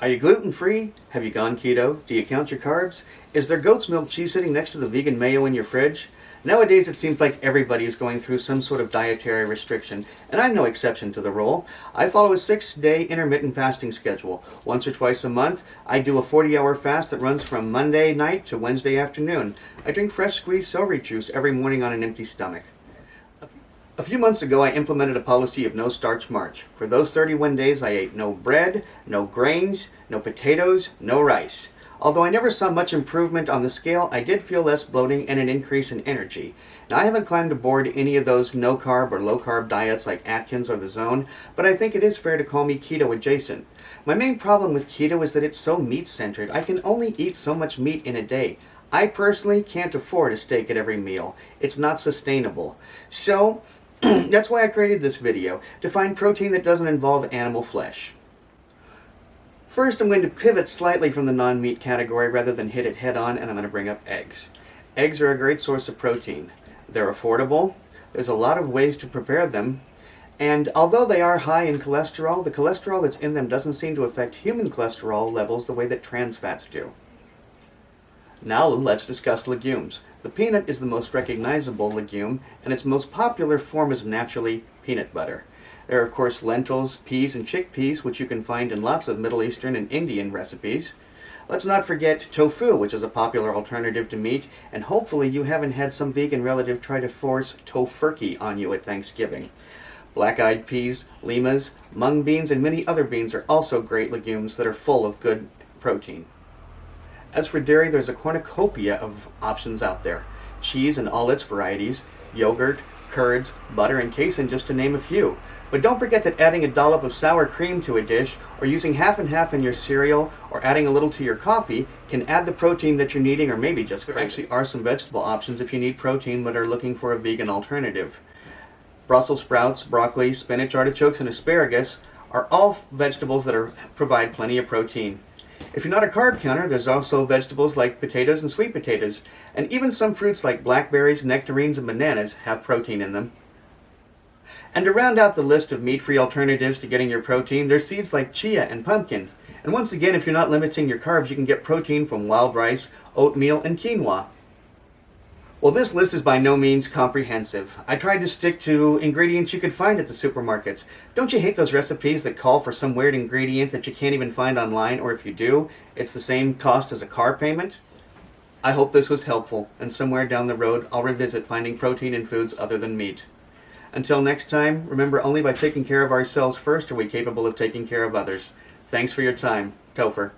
Are you gluten-free? Have you gone keto? Do you count your carbs? Is there goat's milk cheese sitting next to the vegan mayo in your fridge? Nowadays it seems like everybody is going through some sort of dietary restriction, and I'm no exception to the rule. I follow a 6-day intermittent fasting schedule. Once or twice a month, I do a 40-hour fast that runs from Monday night to Wednesday afternoon. I drink fresh squeezed celery juice every morning on an empty stomach. A few months ago, I implemented a policy of no Starch March. For those 31 days, I ate no bread, no grains, no potatoes, no rice. Although I never saw much improvement on the scale, I did feel less bloating and an increase in energy. Now, I haven't climbed aboard any of those no-carb or low-carb diets like Atkins or the Zone, but I think it is fair to call me keto adjacent. My main problem with keto is that it's so meat-centered. I can only eat so much meat in a day. I personally can't afford a steak at every meal. It's not sustainable. So, that's why I created this video, to find protein that doesn't involve animal flesh. First, I'm going to pivot slightly from the non-meat category rather than hit it head-on, and I'm going to bring up eggs. Eggs are a great source of protein. They're affordable, there's a lot of ways to prepare them, and although they are high in cholesterol, the cholesterol that's in them doesn't seem to affect human cholesterol levels the way that trans fats do. Now let's discuss legumes. The peanut is the most recognizable legume, and its most popular form is naturally peanut butter. There are, of course, lentils, peas, and chickpeas, which you can find in lots of Middle Eastern and Indian recipes. Let's not forget tofu, which is a popular alternative to meat, and hopefully you haven't had some vegan relative try to force tofurkey on you at Thanksgiving. Black-eyed peas, limas, mung beans, and many other beans are also great legumes that are full of good protein. As for dairy, there's a cornucopia of options out there. Cheese in all its varieties, yogurt, curds, butter, and casein, just to name a few. But don't forget that adding a dollop of sour cream to a dish, or using half and half in your cereal, or adding a little to your coffee, can add the protein that you're needing, or maybe just there actually are some vegetable options if you need protein but are looking for a vegan alternative. Brussels sprouts, broccoli, spinach, artichokes, and asparagus are all vegetables that provide plenty of protein. If you're not a carb counter, there's also vegetables like potatoes and sweet potatoes, and even some fruits like blackberries, nectarines, and bananas have protein in them. And to round out the list of meat-free alternatives to getting your protein, there's seeds like chia and pumpkin. And once again, if you're not limiting your carbs, you can get protein from wild rice, oatmeal, and quinoa. Well, this list is by no means comprehensive. I tried to stick to ingredients you could find at the supermarkets. Don't you hate those recipes that call for some weird ingredient that you can't even find online, or if you do, it's the same cost as a car payment? I hope this was helpful, and somewhere down the road I'll revisit finding protein in foods other than meat. Until next time, remember, only by taking care of ourselves first are we capable of taking care of others. Thanks for your time. Topher.